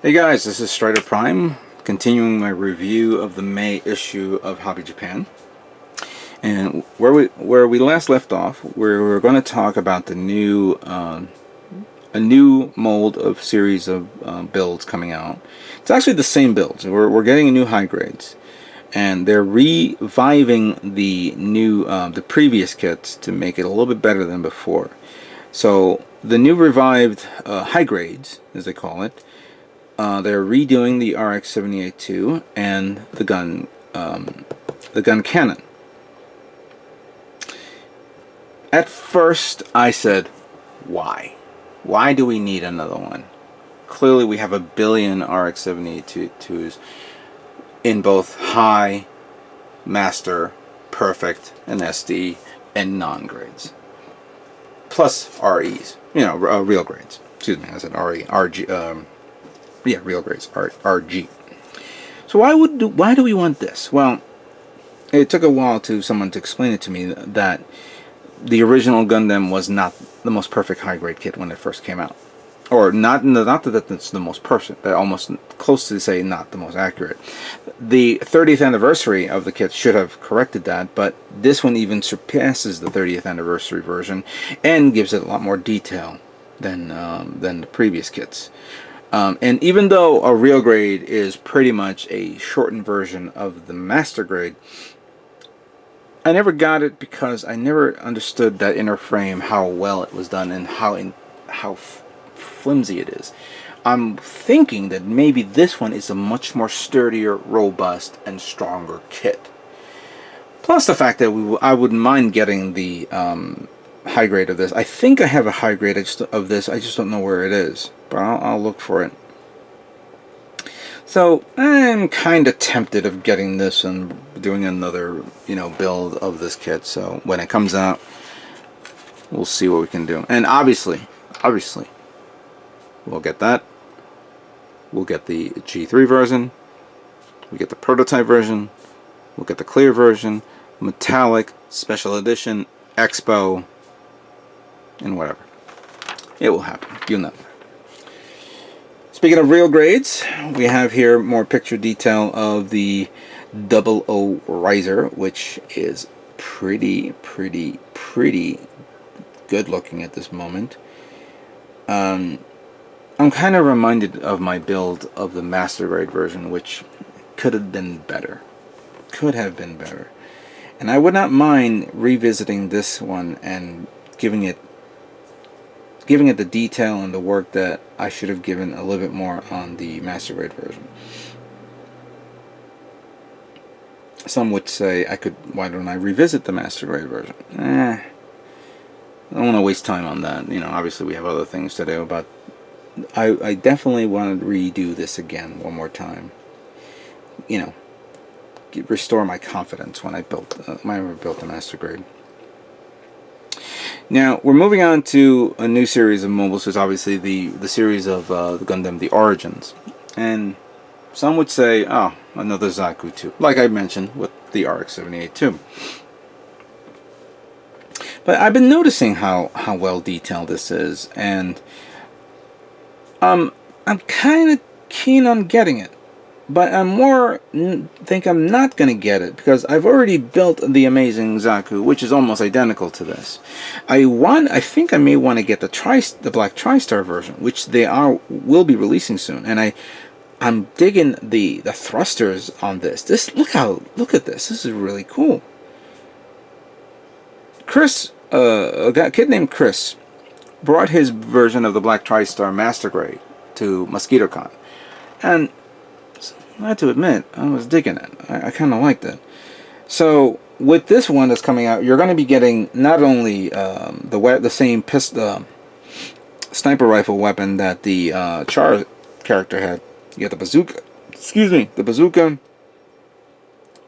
Hey guys, this is Strider Prime, continuing my review of the May issue of Hobby Japan. And where we last left off, we're going to talk about the new a new mold of series of builds coming out. It's actually the same builds. We're getting new high grades, and they're reviving the new the previous kits to make it a little bit better than before. So the new revived high grades, as they call it. They're redoing the RX-78-2 and the gun cannon. At first, I said, "Why? Why do we need another one? Clearly, we have a billion RX-78-2s in both high, master, perfect, and SD, and non-grades, plus REs. You know, real grades. Excuse me, I said RE, RG." Yeah, real grades, RG. So why do we want this? Well, it took a while to someone to explain it to me that the original Gundam was not the most perfect high grade kit when it first came out, or not that it's the most perfect. They're almost close to say not the most accurate. The 30th anniversary of the kit should have corrected that, but this one even surpasses the 30th anniversary version and gives it a lot more detail than the previous kits. And even though a real grade is pretty much a shortened version of the master grade, I never got it because I never understood that inner frame, how well it was done, and how flimsy it is. I'm thinking that maybe this one is a much more sturdier, robust, and stronger kit. Plus the fact that I wouldn't mind getting the high grade of this. I think I have a high grade of this. I just don't know where it is, but I'll look for it. So I'm kind of tempted of getting this and doing another, build of this kit. So when it comes out, we'll see what we can do. And obviously, we'll get that. We'll get the G3 version. We get the prototype version. We'll get the clear version, metallic, special edition, expo, and whatever. It will happen. You'll know. Speaking of real grades, we have here more picture detail of the 00 Riser, which is pretty good looking at this moment. I'm kind of reminded of my build of the master grade version, which could have been better. And I would not mind revisiting this one and giving it the detail and the work that I should have given a little bit more on the master grade version. Some would say why don't I revisit the master grade version? I don't want to waste time on that. Obviously we have other things to do, but I definitely want to redo this again one more time. Restore my confidence when I built the master grade. Now we're moving on to a new series of mobiles. Is obviously the series of the Gundam, the Origins, and some would say, oh, another Zaku too, like I mentioned with the RX-78 too. But I've been noticing how well detailed this is, and I'm kind of keen on getting it. But think I'm not going to get it because I've already built the amazing Zaku, which is almost identical to this. I think I may want to get the Black TriStar version, which will be releasing soon. And I'm digging the thrusters on this. Look at this. This is really cool. Chris, a kid named Chris, brought his version of the Black TriStar Master Grade to MosquitoCon, and I have to admit, I was digging it. I kind of liked it. So with this one that's coming out, you're going to be getting not only the same sniper rifle weapon that the Char character had. You get the bazooka. Excuse me, the bazooka,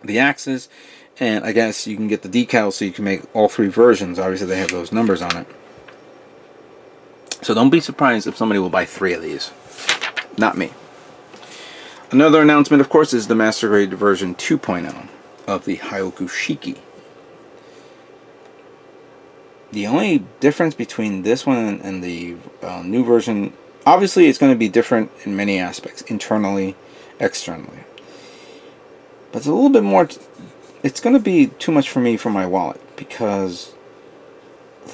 the axes, and I guess you can get the decal so you can make all three versions. Obviously, they have those numbers on it. So don't be surprised if somebody will buy 3 of these. Not me. Another announcement, of course, is the Master Grade version 2.0 of the Hyoku Shiki. The only difference between this one and the new version Obviously, it's going to be different in many aspects, internally, externally. But it's a little bit more... It's going to be too much for me for my wallet, because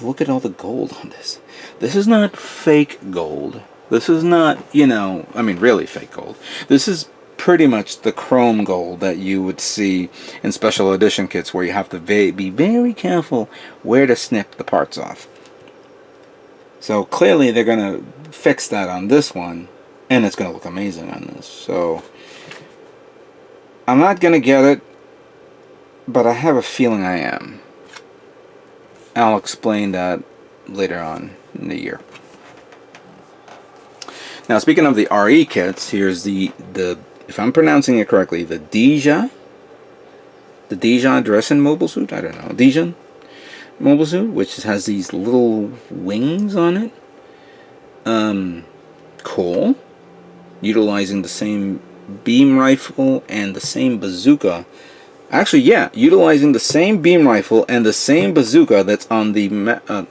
look at all the gold on this. This is not fake gold. This is not, you know, I mean, really fake gold. This is pretty much the chrome gold that you would see in special edition kits, where you have to be very careful where to snip the parts off. So clearly they're going to fix that on this one, and it's going to look amazing on this. So I'm not going to get it, but I have a feeling I am. I'll explain that later on in the year. Now, speaking of the RE kits, here's the if I'm pronouncing it correctly, the Dijon dress-in mobile suit. I don't know, Dijon mobile suit, which has these little wings on it. Cool. Utilizing the same beam rifle and the same bazooka. Actually, yeah, utilizing the same beam rifle and the same bazooka that's on the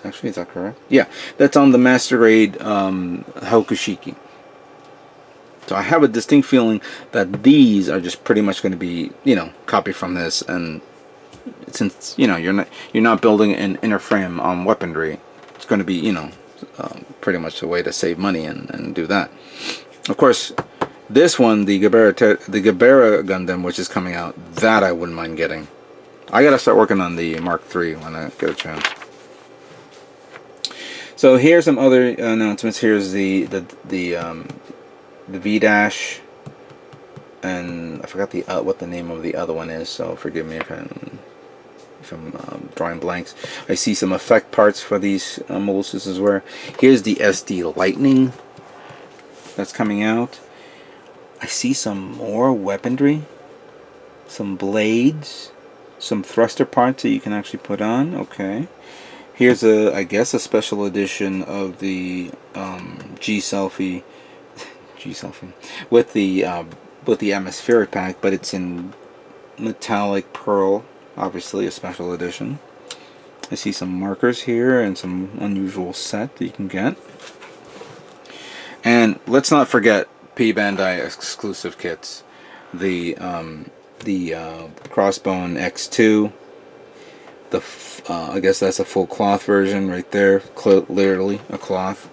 actually, is that correct? Yeah, that's on the Master Grade Hokushiki. So I have a distinct feeling that these are just pretty much going to be, you know, copied from this. And since, you know, you're not building an inner frame on weaponry, it's going to be, you know, pretty much a way to save money and do that. Of course, this one, the Gebera Gundam, which is coming out, that I wouldn't mind getting. I gotta start working on the Mark III when I get a chance. So here's some other announcements. Here's the V-Dash, and I forgot the what the name of the other one is, so forgive me if I'm drawing blanks. I see some effect parts for these mobile suits as well. Here's the SD Lightning that's coming out. I see some more weaponry, some blades, some thruster parts that you can actually put on. Okay. Here's I guess a special edition of the G-Selfie with the atmospheric pack, but it's in metallic pearl, obviously a special edition. I see some markers here and some unusual set that you can get. And let's not forget P Bandai exclusive kits. The Crossbone X2. I guess that's a full cloth version right there, literally a cloth.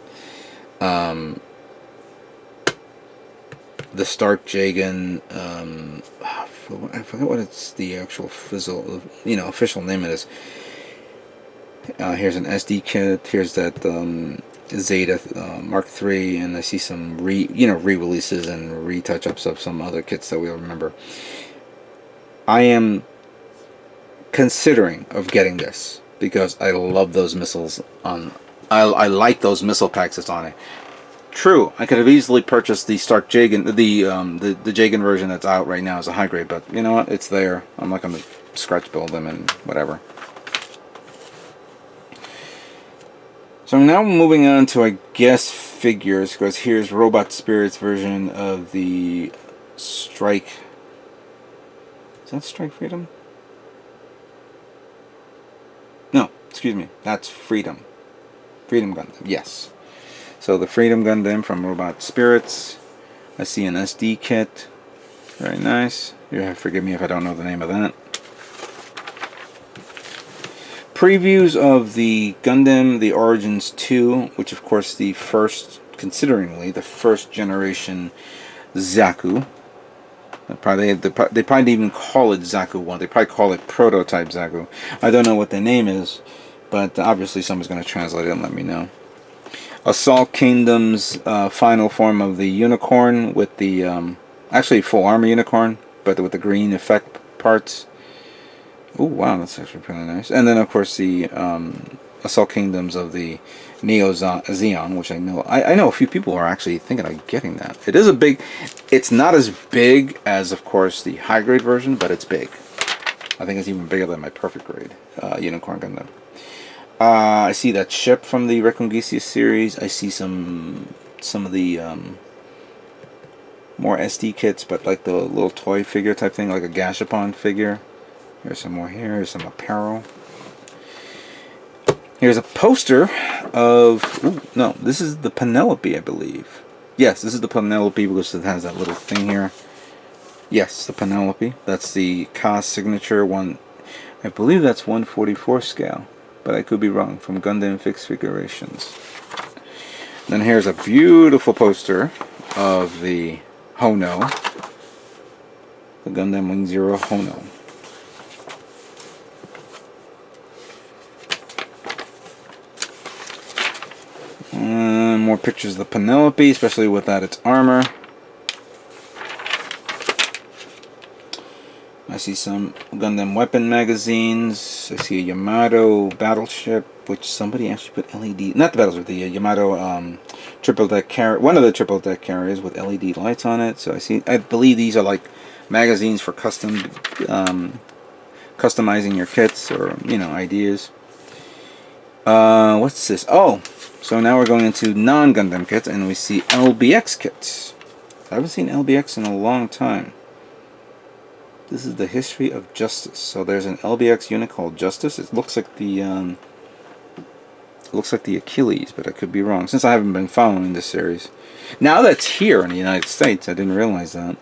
The Stark Jagan, I forget what it's the actual official name it is. Here's an SD kit. Here's that Zeta Mark III, and I see some re-releases and retouch-ups of some other kits that we'll remember. I am considering of getting this because I love those missiles on. I like those missile packs that's on it. True, I could have easily purchased the Stark Jagan, the Jagan version that's out right now as a high grade, but you know what? It's there. I'm not going to scratch build them and whatever. So now moving on to, I guess, figures, because here's Robot Spirit's version of the Strike. Is that Strike Freedom? No, excuse me. That's Freedom. Freedom Gundam, yes. So the Freedom Gundam from Robot Spirits. I see an SD kit. Very nice. Yeah, forgive me if I don't know the name of that. Previews of the Gundam, the Origins 2, which of course consideringly the first generation Zaku. They probably didn't even call it Zaku 1. They probably call it Prototype Zaku. I don't know what the name is, but obviously someone's going to translate it and let me know. Assault Kingdom's final form of the unicorn with the actually full armor unicorn, but with the green effect parts. Oh wow, that's actually pretty nice. And then of course the Assault Kingdoms of the Neo Zeon, which I know a few people are actually thinking of getting that. It is a big. It's not as big as of course the high grade version, but it's big. I think it's even bigger than my perfect grade unicorn Gundam. I see that ship from the Reconquista series. I see some of the more SD kits, but like the little toy figure type thing, like a Gashapon figure. There's some more here. There's some apparel. Here's a poster of... Ooh, no, this is the Penelope, I believe. Yes, this is the Penelope because it has that little thing here. Yes, the Penelope. That's the Ka signature one. I believe that's 1/44 scale, but I could be wrong. From Gundam Fixed Figurations. Then here's a beautiful poster of the Hono. The Gundam Wing Zero Hono. More pictures of the Penelope, especially without its armor. I see some Gundam weapon magazines. I see a Yamato battleship, which somebody actually put LED... Not the battleship, the Yamato triple deck carrier. One of the triple deck carriers with LED lights on it. So I believe these are like magazines for customizing your kits or, you know, ideas. What's this? Oh, so now we're going into non-Gundam kits, and we see LBX kits. I haven't seen LBX in a long time. This is the history of Justice. So there's an LBX unit called Justice. It looks like the Achilles, but I could be wrong since I haven't been following this series. Now that's here in the United States, I didn't realize that.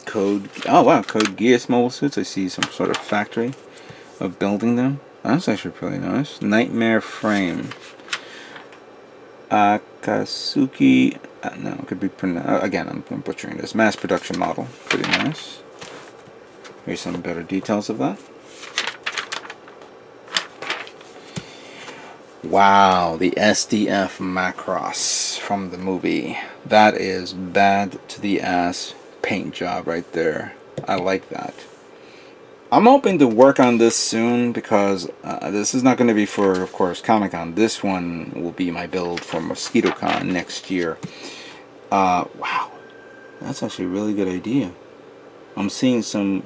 Code. Oh wow, Code Geass mobile suits. I see some sort of factory of building them. That's actually pretty nice. Nightmare frame. Akatsuki. No, it could be pronounced. Again, I'm butchering this. Mass production model. Pretty nice. Here's some better details of that. Wow, the SDF Macross from the movie. That is bad to the ass paint job right there. I like that. I'm hoping to work on this soon because this is not going to be for, of course, Comic-Con. This one will be my build for MosquitoCon next year. Wow, that's actually a really good idea. I'm seeing some...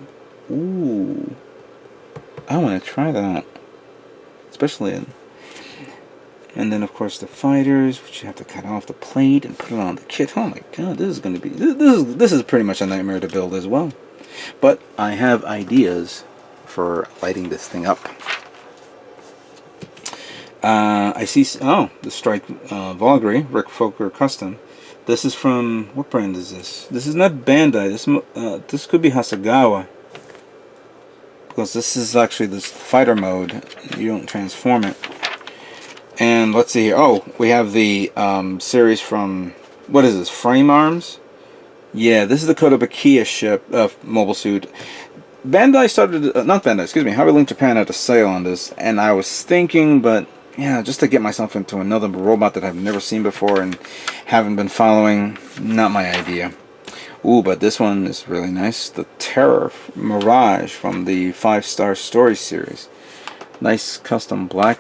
Ooh, I want to try that, especially in... And then, of course, the fighters, which you have to cut off the plate and put it on the kit. Oh my god, this is going to be... This is pretty much a nightmare to build as well. But I have ideas for lighting this thing up. I see... Oh, the Strike Valkyrie, Rick Fokker Custom. This is from... What brand is this? This is not Bandai. This could be Hasegawa. Because this is actually this fighter mode. You don't transform it. And let's see here. Oh, we have the series from... What is this? Frame Arms? Yeah, this is the Kotobukiya ship, mobile suit. Bandai started... not Bandai, excuse me. Hobby Link Japan had a sale on this. And I was thinking, but... Yeah, just to get myself into another robot that I've never seen before and haven't been following. Not my idea. Ooh, but this one is really nice. The Terror Mirage from the 5-Star Story series. Nice custom black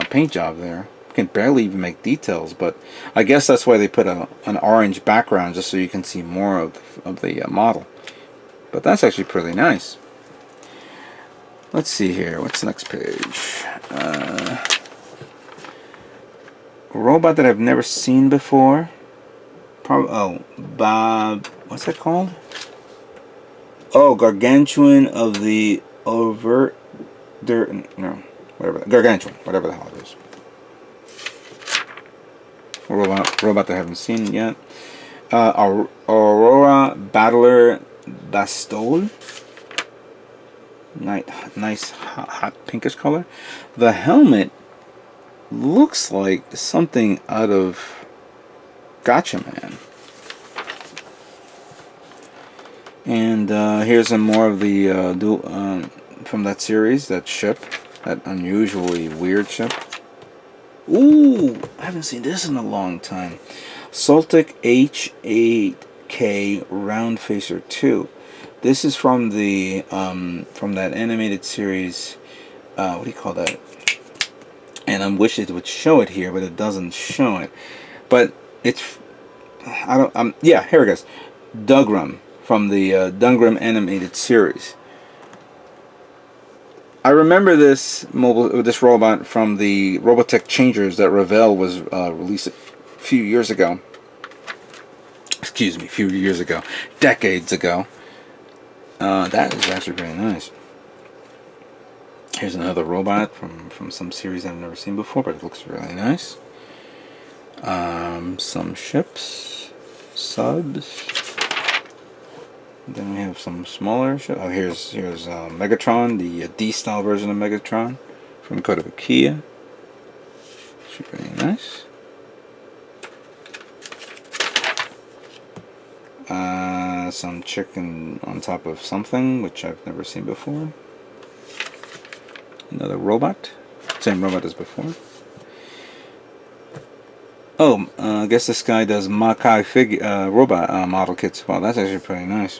paint job there. You can barely even make details, but I guess that's why they put an orange background, just so you can see more of the model. But that's actually pretty nice. Let's see here. What's the next page? A robot that I've never seen before. What's that called? Oh, Gargantuan of the Overt... No, whatever. Gargantuan, whatever the hell it is. A robot that I haven't seen yet. Aurora Battler Bastol. Nice hot pinkish color. The helmet looks like something out of Gotcha Man. And here's some more of the from that series, that ship, that unusually weird ship. Ooh, I haven't seen this in a long time. Soltic H8K Round Facer 2. This is from the from that animated series. What do you call that? And I wish it would show it here, but it doesn't show it. But it's yeah, here it goes. Dugram from the Dugram animated series. I remember this robot from the Robotech Changers that Revell was released a few years ago. Excuse me, decades ago. That is actually very nice. Here's another robot from some series I've never seen before, but it looks really nice. Some ships, subs. Then we have some smaller ships. Oh, here's Megatron, the D-style version of Megatron from Code of Kia. Should be pretty nice. Some chicken on top of something, which I've never seen before. Another robot. Same robot as before. Oh, I guess this guy does Makai robot model kits. Wow, that's actually pretty nice.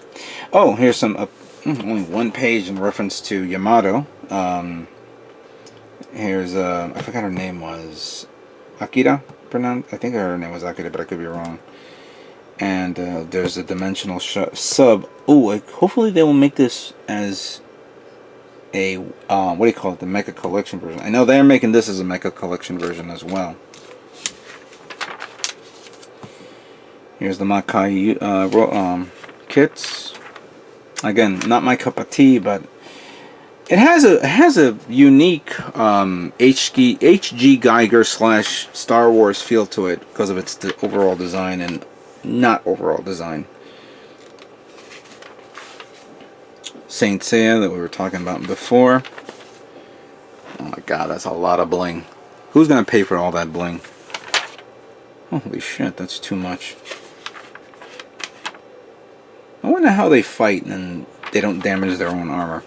Oh, here's some only one page in reference to Yamato. Here's I forgot her name was Akira. I think her name was Akira, but I could be wrong. And there's a dimensional sub. Oh, hopefully they will make this as a what do you call it? The Mecha Collection version. I know they're making this as a Mecha Collection version as well. Here's the Makai kits. Again, not my cup of tea, but it has a unique HG Geiger / Star Wars feel to it because of its overall design and not overall design. Saint Seiya that we were talking about before. Oh my god, that's a lot of bling. Who's gonna pay for all that bling? Holy shit, that's too much. I wonder how they fight and they don't damage their own armor.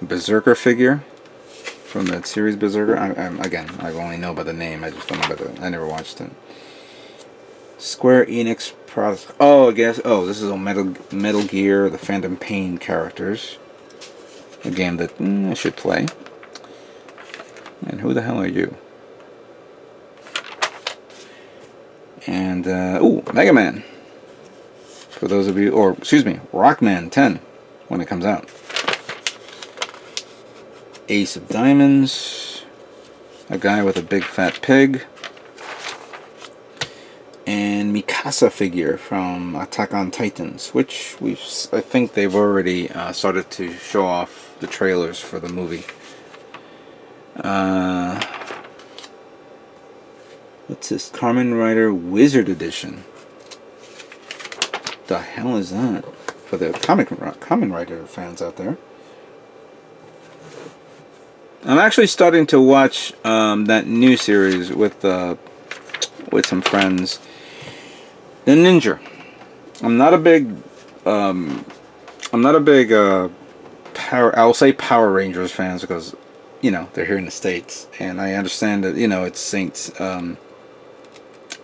Berserker figure from that series Berserker. Again, I only know by the name. I just don't know about I never watched it. Square Enix product. Oh, I guess. Oh, this is a Metal Gear, the Phantom Pain characters. A game that I should play. And who the hell are you? And ooh, Mega Man. For those of you, or excuse me, Rockman 10 when it comes out. Ace of Diamonds. A guy with a big fat pig. And Mikasa figure from Attack on Titans, which I think they've already started to show off the trailers for the movie. What's this? Kamen Rider Wizard Edition. The hell is that? For the Kamen Rider fans out there. I'm actually starting to watch that new series with some friends. The Ninja. I'm not a big I'll say Power Rangers fans because you know they're here in the States, and I understand that it's Saints.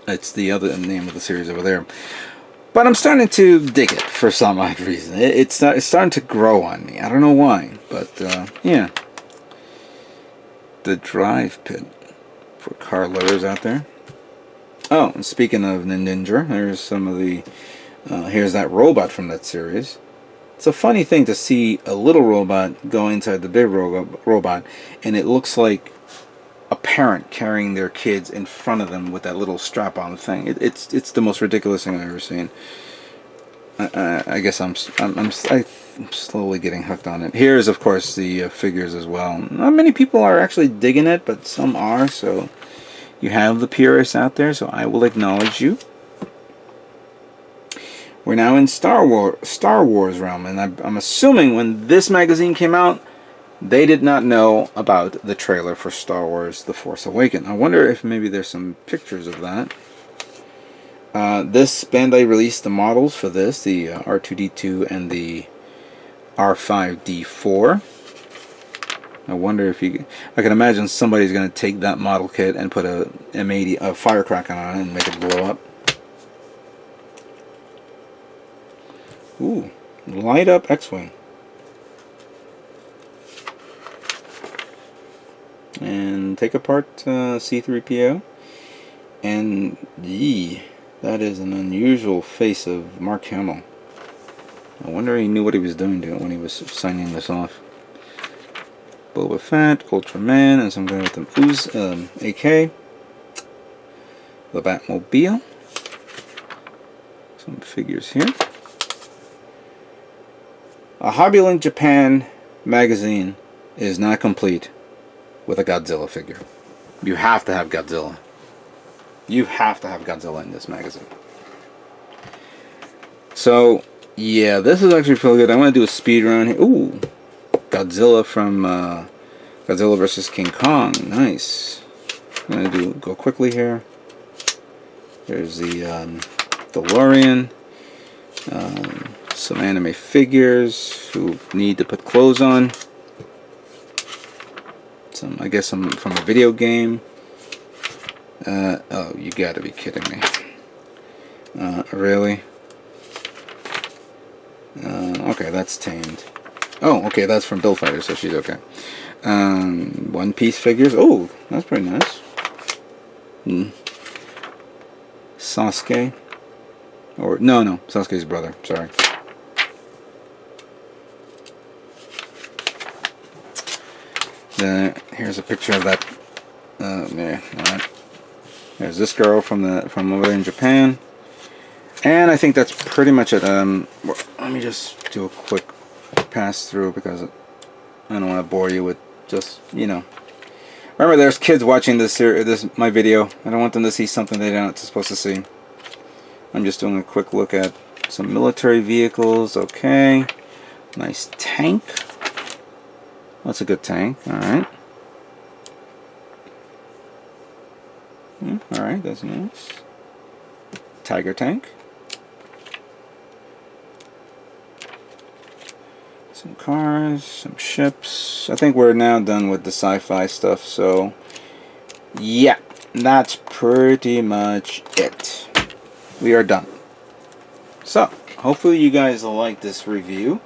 It's the other name of the series over there. But I'm starting to dig it for some odd reason. It's starting to grow on me. I don't know why, but yeah. The Drive Pit for car lovers out there. Oh, and speaking of Ninja, there's some of the. Here's that robot from that series. It's a funny thing to see a little robot go inside the big robot, and it looks like a parent carrying their kids in front of them with that little strap-on thing. It's the most ridiculous thing I've ever seen. I guess I'm slowly getting hooked on it. Here's of course the figures as well. Not many people are actually digging it, but some are. So you have the purists out there. So I will acknowledge you. We're now in Star Wars realm, and I'm assuming when this magazine came out, they did not know about the trailer for Star Wars The Force Awakens. I wonder if maybe there's some pictures of that. This Bandai released the models for this, the R2-D2 and the R5-D4. I wonder if I can imagine somebody's going to take that model kit and put a M80, a firecracker on it and make it blow up. Ooh, light up X-Wing. And take apart C-3PO. And that is an unusual face of Mark Hamill. I wonder he knew what he was doing to it when he was signing this off. Boba Fett, Ultraman, and some guy with an AK. The Batmobile. Some figures here. A Hobbylink Japan magazine is not complete with a Godzilla figure. You have to have Godzilla. You have to have Godzilla in this magazine. So, yeah, this is actually pretty good. I want to do a speed run here. Ooh, Godzilla from Godzilla vs. King Kong. Nice. I'm going to go quickly here. There's the DeLorean. Some anime figures who need to put clothes on. I guess some from a video game. Oh, you gotta be kidding me. Really? Okay, that's tamed. Oh, okay, that's from Bill Fighter, so she's okay. One Piece figures. Oh, that's pretty nice. Sasuke. Or, no, Sasuke's brother, sorry. Here's a picture of that. Yeah, alright. There's this girl from over there in Japan, and I think that's pretty much it. Let me just do a quick pass through because I don't want to bore you with just, you know. Remember, there's kids watching my video. I don't want them to see something they're not supposed to see. I'm just doing a quick look at some military vehicles. Okay, nice tank. That's a good tank. All right. All right, that's nice. Tiger tank. Some cars, some ships. I think we're now done with the sci-fi stuff. So, yeah, that's pretty much it. We are done. So, hopefully you guys like this review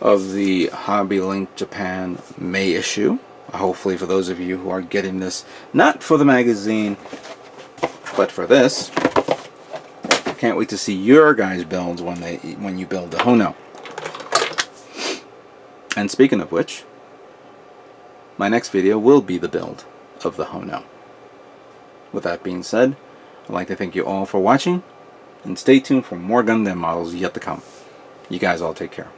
of the Hobby Link Japan May issue. Hopefully for those of you who are getting this not for the magazine but for this, can't wait to see your guys' builds when you build the Hono. And speaking of which, my next video will be the build of the Hono. With that being said, I'd like to thank you all for watching, and stay tuned for more Gundam models yet to come. You guys all take care.